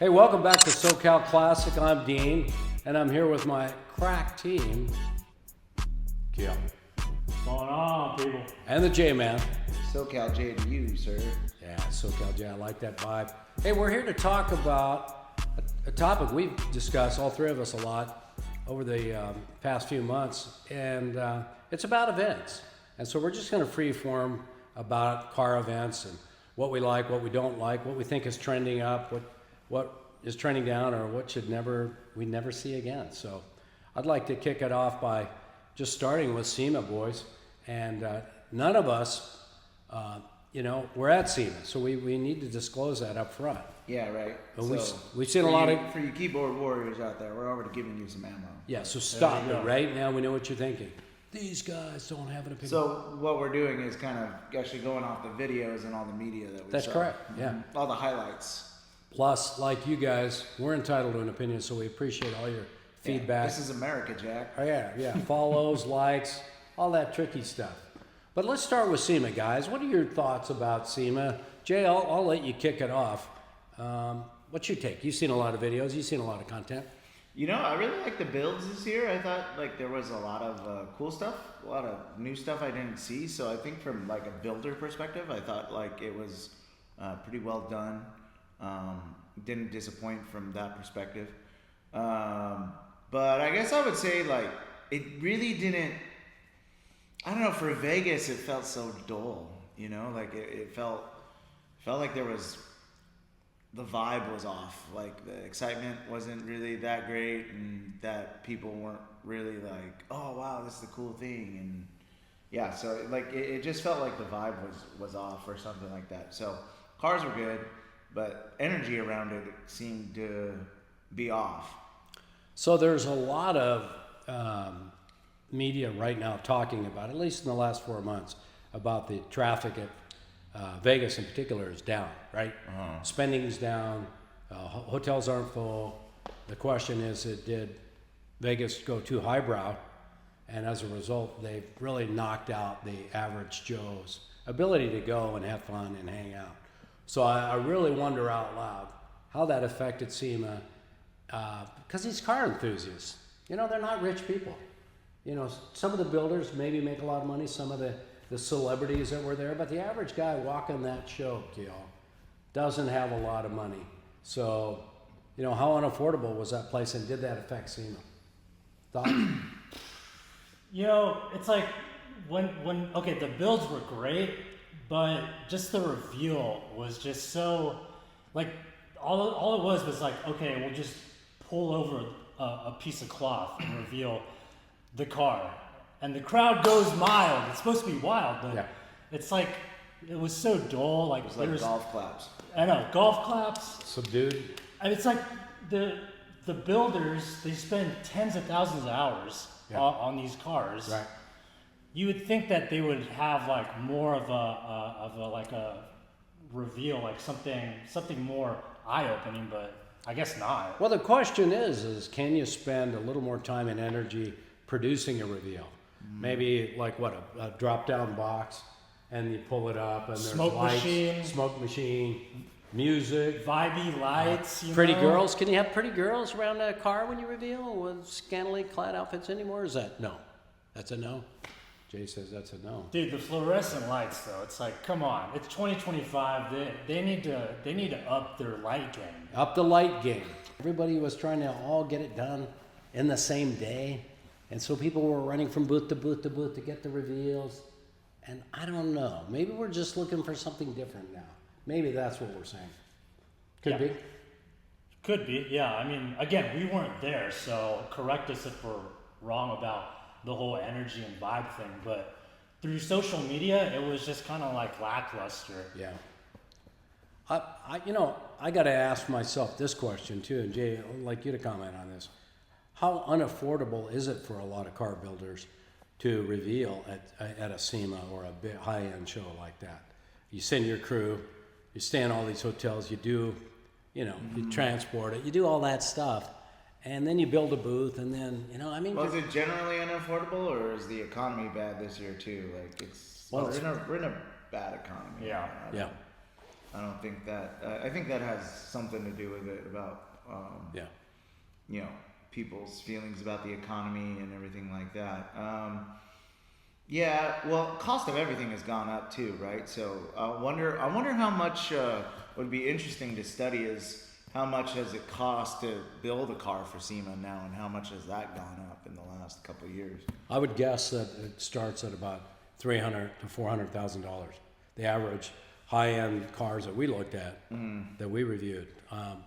Hey, welcome back to SoCal Classic. I'm Dean, and I'm here with my crack team, Kiel. What's going on, people? And the J-Man. SoCal J to you, sir. Yeah, SoCal J, I like that vibe. Hey, we're here to talk about a topic we've discussed, all three of us, a lot over the past few months, and it's about events. And so we're just going to freeform about car events and what we like, what we don't like, what we think is trending up, what is trending down, or what we never see again. So I'd like to kick it off by just starting with SEMA, boys. And none of us, we're at SEMA, so we need to disclose that up front. Yeah, right. But So we've seen a lot of... For you keyboard warriors out there, we're already giving you some ammo. Yeah, so stop it right now. We know what you're thinking. These guys don't have an opinion. So what we're doing is kind of actually going off the videos and all the media that we That's saw. correct, yeah. All the highlights. Plus, like you guys, we're entitled to an opinion, so we appreciate all your feedback. This is America, Jack. Oh, yeah. Follows, likes, all that tricky stuff. But let's start with SEMA, guys. What are your thoughts about SEMA? Jay, I'll let you kick it off. What's your take? You've seen a lot of videos. You've seen a lot of content. You know, I really like the builds this year. I thought there was a lot of cool stuff, a lot of new stuff I didn't see. So I think from a builder perspective, I thought it was pretty well done. Didn't disappoint from that perspective. But I guess I would say it really didn't. I don't know. For Vegas, it felt so dull. It felt like there was. The vibe was off. The excitement wasn't really that great, and that people weren't really oh wow, this is the cool thing, and yeah, so it just felt like the vibe was off or something like that. So cars were good, but energy around it seemed to be off. So there's a lot of media right now talking about, at least in the last 4 months, about the traffic at Vegas in particular is down, right? Uh-huh. Spending's down, hotels aren't full. The question is, did Vegas go too highbrow? And as a result, they've really knocked out the average Joe's ability to go and have fun and hang out. So I really wonder out loud how that affected SEMA, because these car enthusiasts, they're not rich people. Some of the builders maybe make a lot of money, some of the celebrities that were there, but the average guy walking that show, doesn't have a lot of money. So, how unaffordable was that place, and did that affect SEMA? Thoughts? It's when the builds were great, but just the reveal was just so, all it was okay, we'll just pull over a piece of cloth and reveal the car. And the crowd goes mild. It's supposed to be wild, but yeah. It's it was so dull. It was golf claps. I know, golf claps. Subdued. And it's the builders, they spend tens of thousands of hours on these cars. Right. You would think that they would have more of a reveal, something more eye-opening, but I guess not. Well, the question is can you spend a little more time and energy producing a reveal? Maybe a drop-down box, and you pull it up, and there's smoke machine, music, vibey lights, pretty girls. Can you have pretty girls around a car when you reveal with scantily clad outfits anymore? Is that no? That's a no. Jay says that's a no. Dude, the fluorescent lights though, it's come on, it's 2025. They need to up their light game. Up the light game. Everybody was trying to all get it done in the same day. And so people were running from booth to booth to booth to get the reveals. And I don't know. Maybe we're just looking for something different now. Maybe that's what we're saying. Could be. Could be, yeah. I mean, again, we weren't there, so correct us if we're wrong about the whole energy and vibe thing. But through social media, it was just kind of lackluster. Yeah. I got to ask myself this question too, and Jay, I'd like you to comment on this. How unaffordable is it for a lot of car builders to reveal at a SEMA or a big high-end show like that? You send your crew, you stay in all these hotels, you do, you transport it, you do all that stuff, and then you build a booth, and then, Was it generally unaffordable, or is the economy bad this year too? We're in a bad economy. Yeah. Yeah. I don't think that. I think that has something to do with it about Yeah. you know, people's feelings about the economy and everything like that. Yeah, well, cost of everything has gone up too, right? So I wonder how much would be interesting to study is how much has it cost to build a car for SEMA now, and how much has that gone up in the last couple of years? I would guess that it starts at about $300,000 to $400,000. The average high-end cars that we looked at, that we reviewed.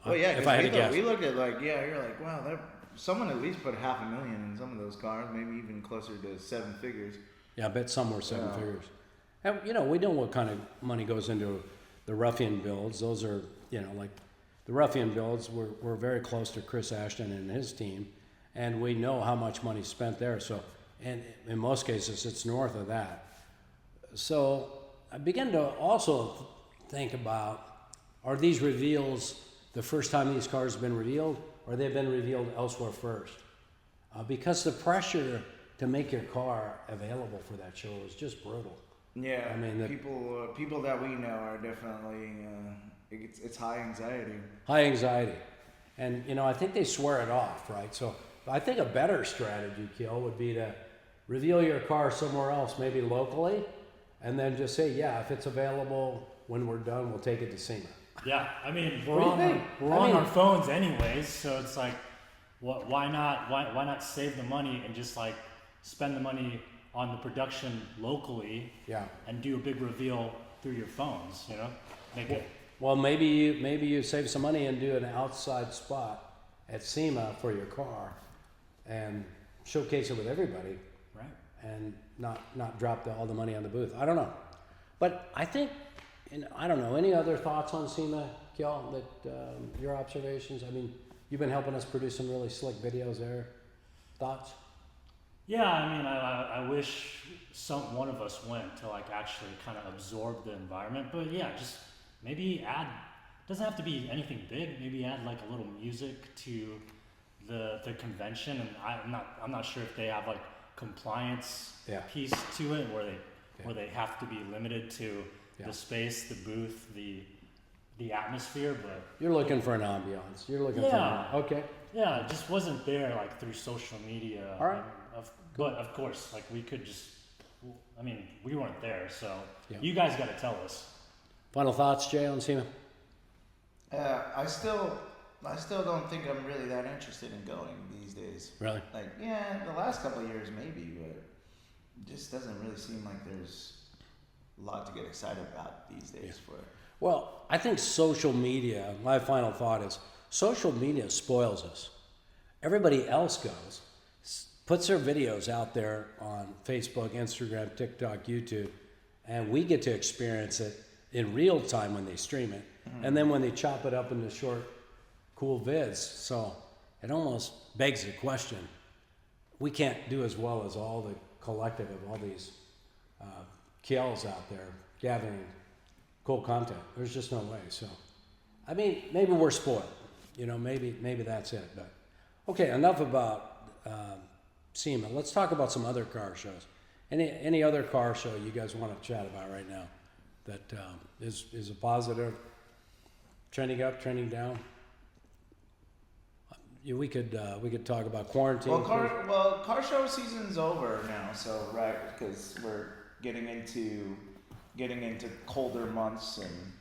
Well, yeah, if I had to guess, we looked at like, yeah, you're like, wow, someone at least put $500,000 in some of those cars, maybe even closer to 7 figures. yeah, I bet some were seven Yeah. figures. And we know what kind of money goes into the ruffian builds. Those are, like the ruffian builds. We're very close to Chris Ashton and his team, and we know how much money's spent there. So, and in most cases, it's north of that. So I begin to also think about, are these reveals the first time these cars have been revealed, or they've been revealed elsewhere first? Because the pressure to make your car available for that show is just brutal. Yeah, I mean, people that we know are definitely it's high anxiety. High anxiety. And, I think they swear it off, right? So I think a better strategy, Kill, would be to reveal your car somewhere else, maybe locally, and then just say, yeah, if it's available when we're done, we'll take it to SEMA. Yeah, I mean, What do you think? we're on our phones anyways, so it's like, why not save the money and just like spend the money on the production locally, Yeah. and do a big reveal through your phones, make it. Well, maybe you save some money and do an outside spot at SEMA for your car and showcase it with everybody, Right. and not drop all the money on the booth. I don't know. But I think, I don't know, any other thoughts on SEMA, Kjell, that your observations? I mean, you've been helping us produce some really slick videos there. Thoughts? Yeah, I mean, I wish one of us went to like actually kind of absorb the environment, but yeah, just maybe doesn't have to be anything big. Maybe add like a little music to the convention, and I'm not sure if they have like compliance piece to it where they have to be limited to the space, the booth, the atmosphere, but You're looking for an ambiance. You're looking okay. yeah, it just wasn't there like through social media. All right. But of course, like we could just, I mean, we weren't there, so Yeah. you guys got to tell us. Final thoughts, Jay, on SEMA? I still don't think I'm really that interested in going these days. Really? Like, yeah, the last couple of years maybe, but it just doesn't really seem like there's a lot to get excited about these days for it. Well, I think social media, my final thought is, social media spoils us. Everybody else goes, puts their videos out there on Facebook, Instagram, TikTok, YouTube, and we get to experience it in real time when they stream it, and then when they chop it up into short, cool vids. So it almost begs the question, we can't do as well as all the collective of all these kills out there gathering cool content. There's just no way. So, I mean, maybe we're spoiled. Maybe that's it. But okay, enough about SEMA. Let's talk about some other car shows. Any other car show you guys want to chat about right now that is a positive, trending up, trending down? We could talk about quarantine. Well, car show season's over now, so right, because we're getting into colder months, and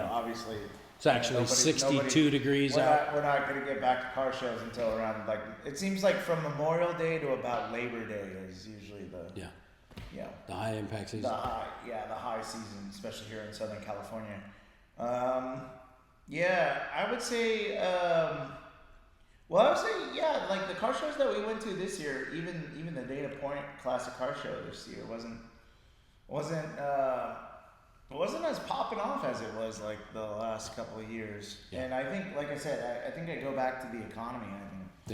obviously It's actually 62 degrees out. We're not going to get back to car shows until around, like, it seems like from Memorial Day to about Labor Day is usually The high impact season. the high season, especially here in Southern California. I would say. Like the car shows that we went to this year, even the Dana Point Classic Car Show this year wasn't as popping off as it was like the last couple of years. Yeah. And I think, like I said, I think I go back to the economy. I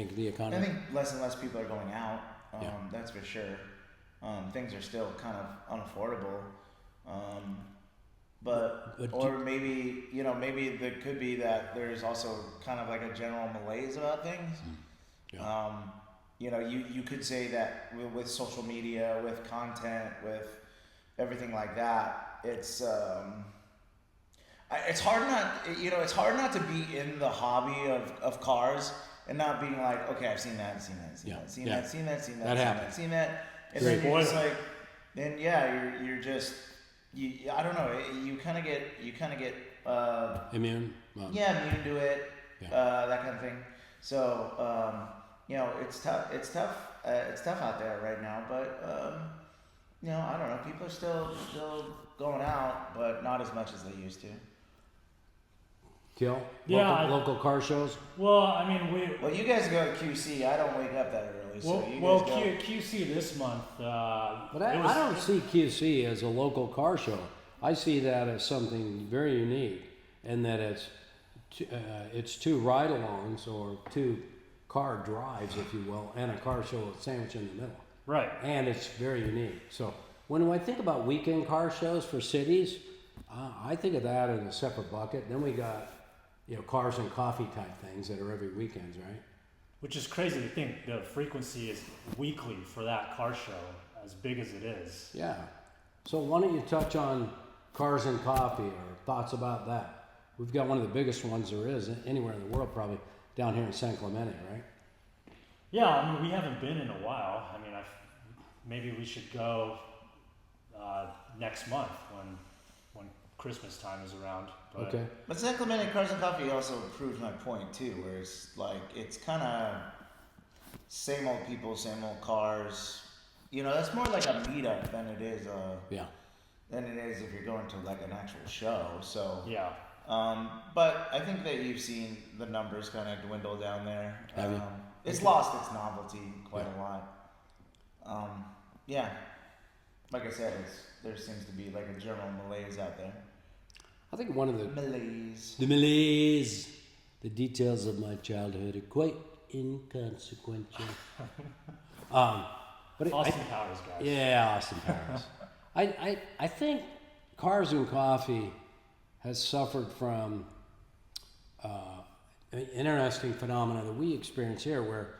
think less and less people are going out. That's for sure. Things are still kind of unaffordable. Maybe there could be that there's also kind of like a general malaise about things. You could say that with social media, with content, with everything like that, it's it's hard not to be in the hobby of cars and not being like, okay, I've seen that, seen that, seen Yeah. that, seen Yeah. that, seen that, seen that, That seen happens. that, seen that, and Great. then you're just like, then yeah, you're just, I don't know, you kind of get Immune? Well, yeah, immune to it, Yeah. that kind of thing. So it's tough. It's tough. It's tough out there right now. But I don't know. People are still going out, but not as much as they used to. Kill? Yeah, Local car shows? Well, I mean, Well, you guys go to QC. I don't wake up that early, so you well, guys go. QC this month. But I don't see QC as a local car show. I see that as something very unique, in that it's two ride-alongs or two car drives, if you will, and a car show sandwich in the middle. Right. And it's very unique. So when I think about weekend car shows for cities, I think of that in a separate bucket. Then we got cars and coffee type things that are every weekends, right? Which is crazy to think the frequency is weekly for that car show, as big as it is. Yeah. So why don't you touch on cars and coffee or thoughts about that? We've got one of the biggest ones there is anywhere in the world, probably down here in San Clemente, right? Yeah, I mean, we haven't been in a while. I mean, maybe we should go next month when Christmas time is around. But Okay. But San Clemente Cars and Coffee also proves my point too, where it's like it's kind of same old people, same old cars. That's more like a meetup than it is Yeah. than it is if you're going to like an actual show. So yeah. but I think that you've seen the numbers kind of dwindle down there. Have you? It's lost its novelty quite a lot. Yeah. Like I said, there seems to be like a general malaise out there. I think one of the Malaise. the details of my childhood are quite inconsequential. But Austin Powers, guys. Yeah, Austin Powers. I think Cars and Coffee has suffered from an interesting phenomenon that we experience here, where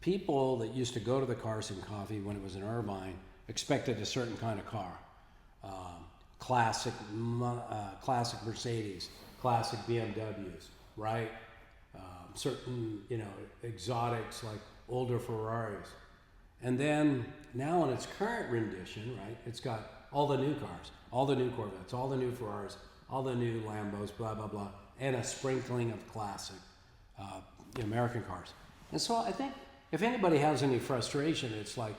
people that used to go to the Cars and Coffee when it was in Irvine expected a certain kind of car. Classic Mercedes, classic BMWs, right? Certain, exotics like older Ferraris. And then now in its current rendition, right, it's got all the new cars, all the new Corvettes, all the new Ferraris, all the new Lambos, blah, blah, blah, and a sprinkling of classic American cars. And so I think if anybody has any frustration, it's like,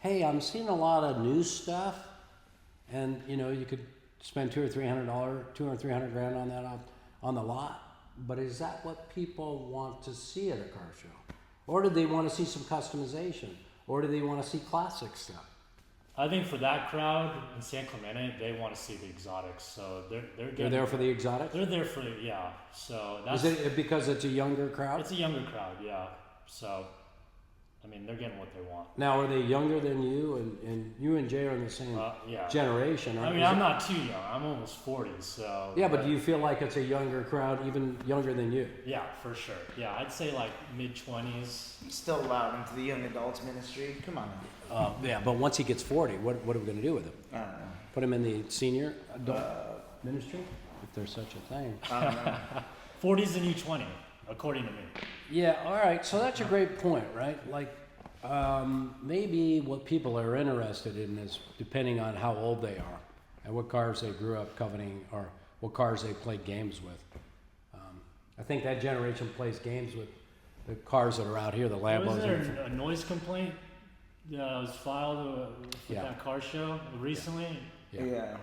hey, I'm seeing a lot of new stuff, and you could spend $200 or $300 grand on that on the lot. But is that what people want to see at a car show? Or do they want to see some customization? Or do they want to see classic stuff? I think for that crowd in San Clemente, they want to see the exotics. So They're there for the exotics? They're there for yeah. So that's Is it because it's a younger crowd? it's a younger crowd, yeah. So I mean, they're getting what they want. Now, are they younger than you? And you and Jay are in the same Yeah. generation. I mean, I'm not too young. I'm almost 40, so. Yeah, but do you feel like it's a younger crowd, even younger than you? Yeah, for sure. Yeah, I'd say like mid-20s. Still allowed into the young adults ministry. Come on now. Yeah, but once he gets 40, what are we going to do with him? I don't know. Put him in the senior adult ministry, if there's such a thing. I don't know. 40's the new 20, according to me. Yeah, all right. So that's a great point, right? Like, maybe what people are interested in is depending on how old they are and what cars they grew up coveting or what cars they played games with. I think that generation plays games with the cars that are out here, the Lambos. Was there a noise complaint that was filed with Yeah. that car show recently? Yeah.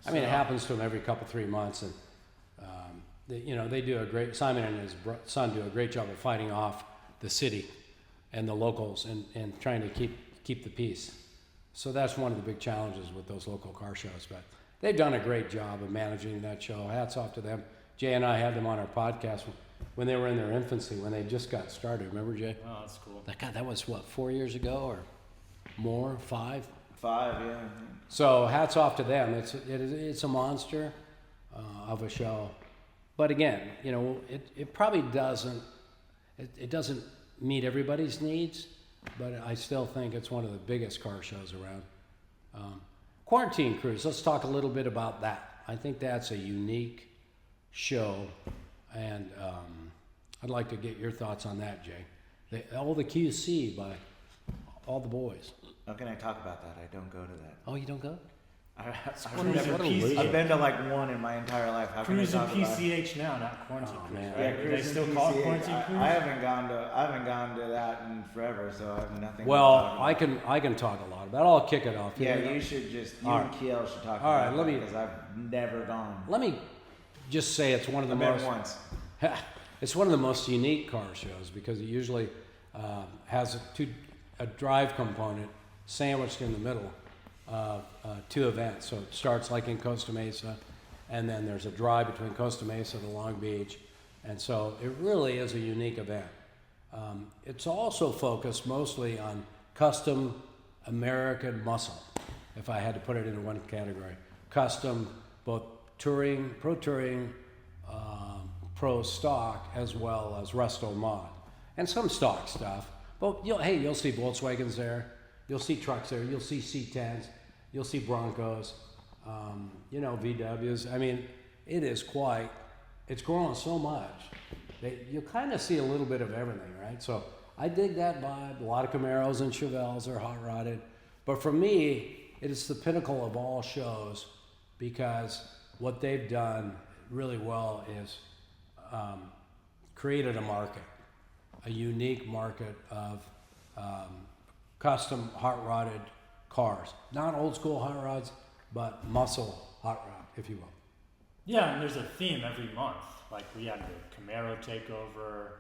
I mean, it happens to them every couple, 3 months, and they do a great. Simon and his son do a great job of fighting off the city and the locals and trying to keep the peace. So that's one of the big challenges with those local car shows. But they've done a great job of managing that show. Hats off to them. Jay and I had them on our podcast when they were in their infancy, when they just got started. Remember, Jay? Oh, that's cool. God, that was what, 4 years ago or more? 5? 5, yeah. So hats off to them. It's a monster of a show, but again, it probably doesn't meet everybody's needs, but I still think it's one of the biggest car shows around. Quarantine Cruise. Let's talk a little bit about that. I think that's a unique show, and I'd like to get your thoughts on that, Jay. All the QC by all the boys. How can I talk about that? I don't go to that. Oh, you don't go? Cruising PCH. I've been to like one in my entire life. How can I Cruising talk about it? PCH now, not Quarantine Oh, Cruise. man. Right? Yeah, Do they Cruising still call it PCH. Quarantine Cruise? I haven't gone to that in forever, so I have nothing. Well, to talk about. I can talk a lot about it. I'll kick it off. Yeah, you should just you All and right. Kiel should talk All right, about let that me- because I've never gone. Let me just say it's one of the I've been most once. it's one of the most unique car shows because it usually has a drive component sandwiched in the middle of two events. So it starts like in Costa Mesa, and then there's a drive between Costa Mesa to Long Beach, and so it really is a unique event. It's also focused mostly on custom American muscle, if I had to put it into one category. Custom, both touring, pro stock, as well as resto mod, and some stock stuff. But you'll see Volkswagens there, you'll see trucks there, you'll see C10s, you'll see Broncos, VWs. I mean, it's growing so much that you kind of see a little bit of everything, right? So I dig that vibe. A lot of Camaros and Chevelles are hot rodded, but for me, it is the pinnacle of all shows because what they've done really well is created a market, a unique market of custom hot rodded cars. Not old school hot rods, but muscle hot rod, if you will. Yeah, and there's a theme every month. Like we had the Camaro takeover,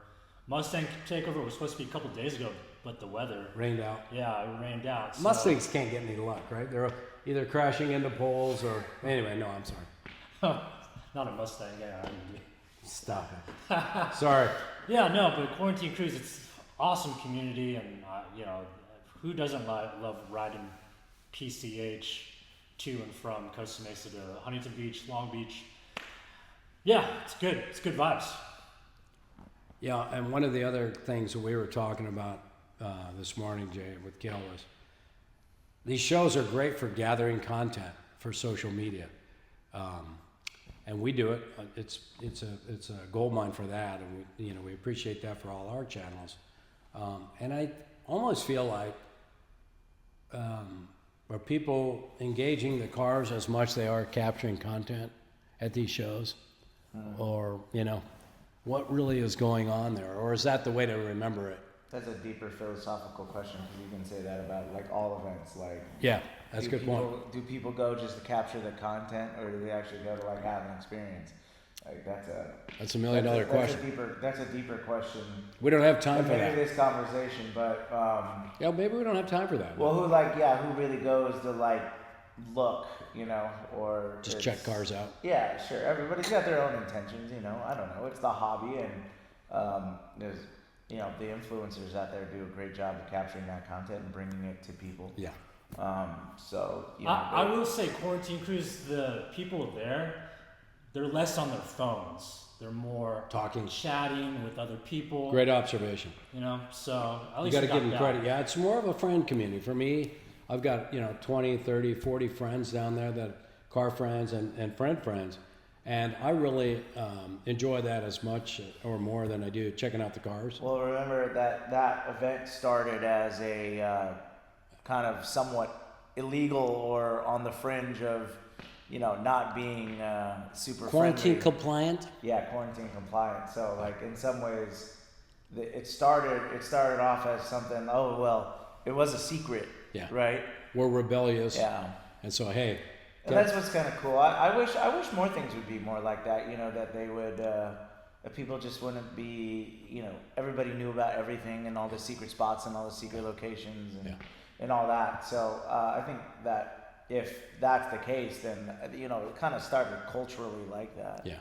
Mustang takeover was supposed to be a couple days ago, but the weather. Rained out. Yeah, it rained out. So. Mustangs can't get any luck, right? They're either crashing into poles or anyway. No, I'm sorry. Not a Mustang. Yeah, I mean, Stop it. Sorry. yeah, no, but Quarantine Cruise, it's awesome community, and who doesn't love riding PCH to and from Costa Mesa to Huntington Beach, Long Beach. Yeah, it's good. It's good vibes. Yeah, and one of the other things that we were talking about this morning, Jay, with Gail was these shows are great for gathering content for social media, and we do it. It's a gold mine for that, and we appreciate that for all our channels. And I almost feel like are people engaging the cars as much they are capturing content at these shows, or what really is going on there, or is that the way to remember it? That's a deeper philosophical question because you can say that about like all events. Like, Yeah, that's a good point. Do people go just to capture the content, or do they actually go to like have an experience? Like That's $1 million question. That's a deeper question. We don't have time for Maybe that. this conversation, but Yeah, maybe we don't have time for that. well, who really goes to like look, or Just check cars out. Yeah, sure. Everybody's got their own intentions, I don't know. It's the hobby, and there's the influencers out there do a great job of capturing that content and bringing it to people. Yeah. I will say, Quarantine Cruise, the people there, they're less on their phones. They're more Talking. chatting with other people. Great observation. So at You least got to we give them that. credit. Yeah, it's more of a friend community. For me, I've got 20, 30, 40 friends down there, that car friends and friends. And I really enjoy that as much or more than I do checking out the cars. Well, remember that event started as a kind of somewhat illegal or on the fringe of, not being super Quarantine friendly. compliant? Yeah, quarantine compliant. So, like in some ways, it started off as something. Oh well, it was a secret. Yeah. Right. We're rebellious. Yeah. And so, hey. And that's what's kind of cool. I wish more things would be more like that. That they would, that people just wouldn't be, everybody knew about everything and all the secret spots and all the secret locations and all that. So I think that if that's the case, then it kind of started culturally like that. Yeah.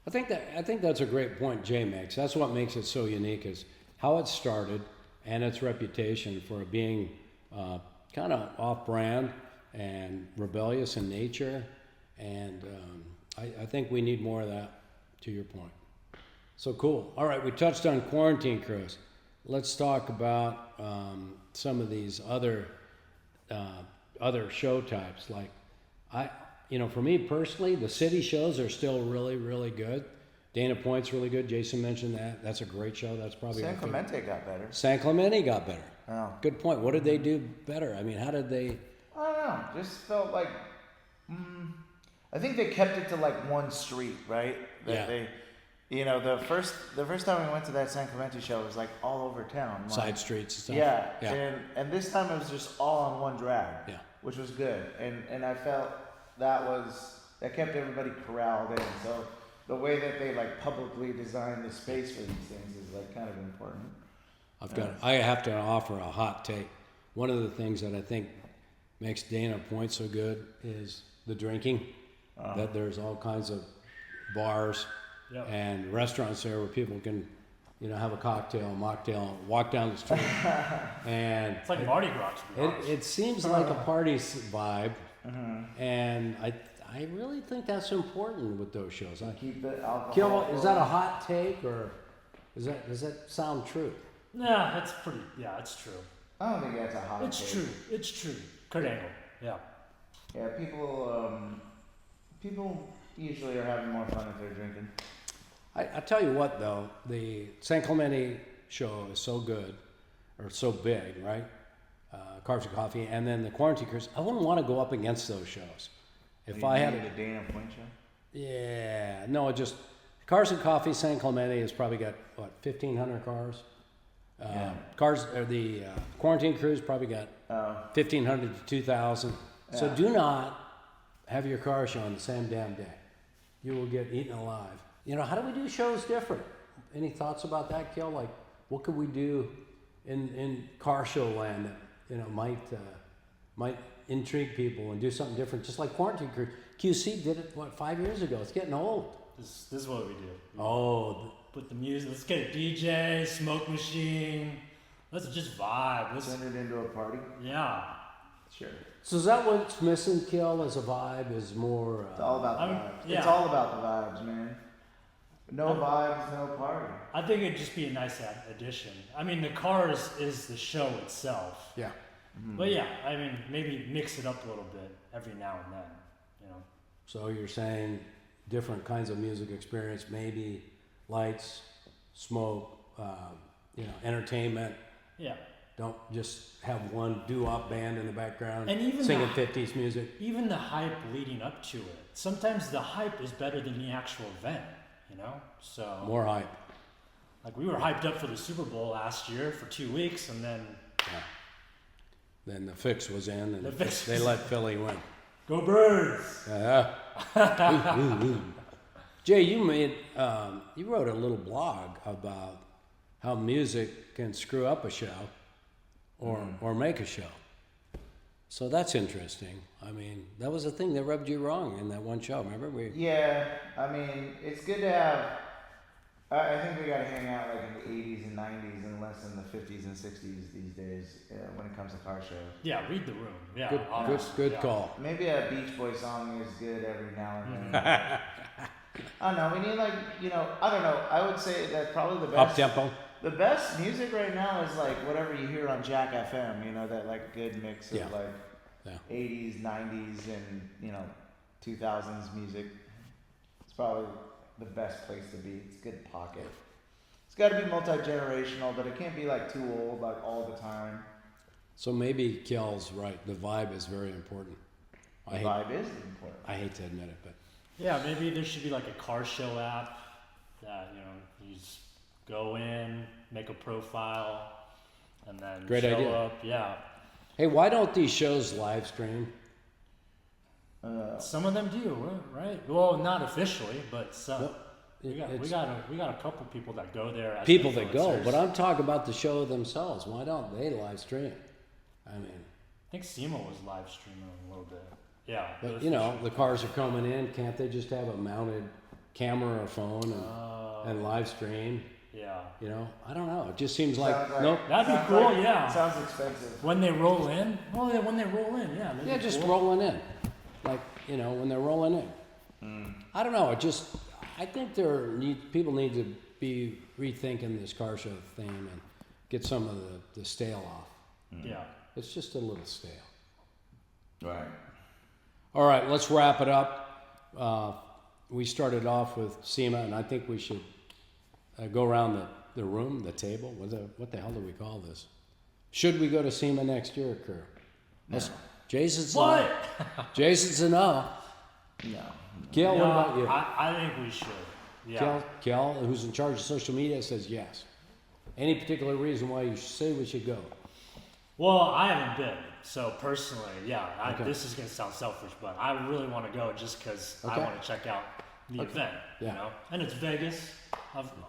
I think that's a great point Jay makes. That's what makes it so unique is how it started and its reputation for being kind of off-brand and rebellious in nature, and I think we need more of that, to your point. So cool. All right, we touched on Quarantine Cruise. Let's talk about some of these other show types. Like for me personally, the city shows are still really, really good. Dana Point's really good. Jason mentioned that. That's a great show. That's probably San Clemente got better. San Clemente got better. Oh. Good point. What did they do better? I mean, how did they? I don't know. Just felt like, I think they kept it to like one street, right? Yeah. They, the first time we went to that San Clemente show, it was like all over town. Like, Side streets and stuff. Yeah. Yeah. And this time it was just all on one drag. Yeah. Which was good. And I felt that kept everybody corralled in. So the way that they like publicly designed the space for these things is like kind of important. I have to offer a hot take. One of the things that I think makes Dana Point so good is the drinking. That there's all kinds of bars and restaurants there where people can, have a cocktail, mocktail, walk down the street. And It's like Mardi Gras, to be honest. it seems like a party vibe, and I really think that's important with those shows. Keep the alcohol. Kill, is that a hot take, or does that sound true? Yeah, that's pretty. Yeah, it's true. I don't think that's a hot It's take. true. It's true. Kurt Angle. Yeah. Yeah, people usually are having more fun if they're drinking. I tell you what, though, the San Clemente show is so good, or so big, right? Carbs and Coffee, and then the Quarantine Cruise. I wouldn't want to go up against those shows. If I had the Dana Point show. Yeah, no, just Cars and Coffee. San Clemente has probably got what 1,500 cars. Cars or the Quarantine Cruise probably got 1,500 to 2,000. So do not have your car show on the same damn day. You will get eaten alive. How do we do shows different? Any thoughts about that, Kill? Like, what could we do in car show land that might intrigue people and do something different? Just like Quarantine Cruise. QC did it 5 years ago. It's getting old. This is what we do. Oh. Put the music. Let's get a DJ, smoke machine. Let's just vibe. Let's Turn it into a party. yeah. Sure. So is that what's missing, Kill, as a vibe? Is more... It's all about the I'm- vibes. yeah. It's all about the vibes, man. No vibes, no party. I think it'd just be a nice addition. I mean, the Cars is the show itself. Yeah. But yeah, I mean, maybe mix it up a little bit every now and then. So you're saying different kinds of music experience, maybe lights, smoke, entertainment. Yeah. Don't just have one doo-wop band in the background And even singing the- 50s music. Even the hype leading up to it. Sometimes the hype is better than the actual event. So More hype. like we were hyped up for the Super Bowl last year for 2 weeks, and then Yeah. Then the fix was in, and The fix they was let Philly win. go Birds. Jay, you wrote a little blog about how music can screw up a show or make a show. So that's interesting. I mean, that was the thing that rubbed you wrong in that one show. Remember? Yeah, I mean, it's good to have. I think we got to hang out like in the 80s and 90s and less in the 50s and 60s these days when it comes to car shows. Yeah, read the room. Yeah, Good, obviously, good yeah. call. Maybe a Beach Boy song is good every now and then. I don't know. We need like, I don't know. I would say that probably the Up best. tempo. The best music right now is like whatever you hear on Jack FM. That like good mix of Yeah. like Yeah. 80s, 90s, and 2000s music. It's probably the best place to be. It's a good pocket. It's got to be multi-generational, but it can't be like too old like all the time. So maybe Kjell's right. The vibe is very important. The vibe is important. I hate to admit it, but Yeah, maybe there should be like a car show app that you just go in, make a profile, and then Great show idea. up. Yeah, hey, why don't these shows live stream? some of them do, right? Well, not officially, but some. Well, We got a couple people that go there. As People that go, influencers. but I'm talking about the show themselves. Why don't they live stream? I mean, I think SEMA was live streaming a little bit. Yeah, but those you for know, sure. the cars are coming in. Can't they just have a mounted camera or phone and live stream? Yeah, I don't know. It just seems like Sounds like- nope. that'd be sounds cool. like- Yeah, Sounds expensive. when they roll in. Oh yeah, when they roll in. Yeah, that'd Yeah, be just cool. rolling in, like when they're rolling in. I don't know. I think people need to be rethinking this car show theme and get some of the stale off. Yeah. It's just a little stale. Right. All right, let's wrap it up. We started off with SEMA, and I think we should go around the room, the table. What the hell do we call this? Should we go to SEMA next year, Kerr? No. Jason's What? no. Jason's a no. No. Kel, what about you? I think we should. Yeah. Kel, who's in charge of social media, says yes. Any particular reason why you say we should go? Well, I haven't been, so personally, yeah. Okay. This is gonna sound selfish, but I really want to go just because I Okay. want to check out the event. Yeah. You know, and it's Vegas,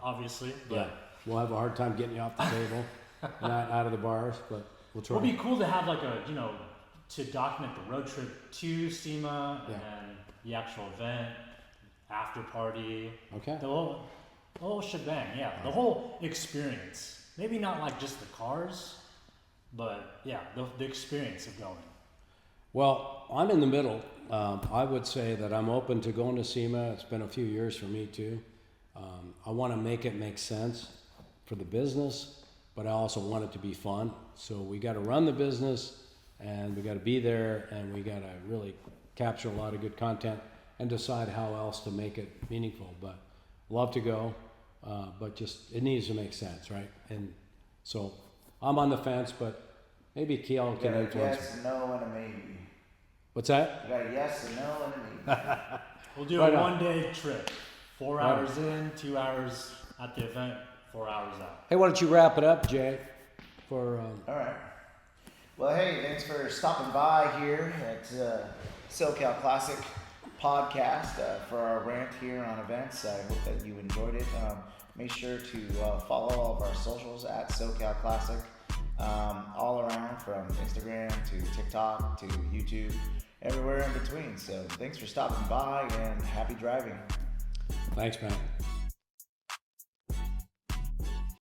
obviously. But Yeah, we'll have a hard time getting you off the table and out of the bars, but we'll try. it would be cool to have like a, to document the road trip to SEMA Yeah. and the actual event, after party, Okay. the whole shebang. Yeah, the whole experience. Maybe not like just the cars, but yeah, the experience of going. Well, I'm in the middle. I would say that I'm open to going to SEMA. It's been a few years for me too. I want to make it make sense for the business, but I also want it to be fun. So we got to run the business, and we got to be there, and we got to really capture a lot of good content and decide how else to make it meaningful. But love to go, but just it needs to make sense, right? And so I'm on the fence, but maybe Kiel can influence me. Yes, no, and a maybe. What's that? You got a yes, a no, and a maybe. We'll do Right a on. 1-day trip. 4 Right. hours in, 2 hours at the event, 4 hours out. Hey, why don't you wrap it up, Jay? For All right. Well, hey, thanks for stopping by here at SoCal Classic Podcast for our rant here on events. I hope that you enjoyed it. Make sure to follow all of our socials at SoCal Classic, all around from Instagram to TikTok to YouTube, everywhere in between. So thanks for stopping by and happy driving. thanks, man.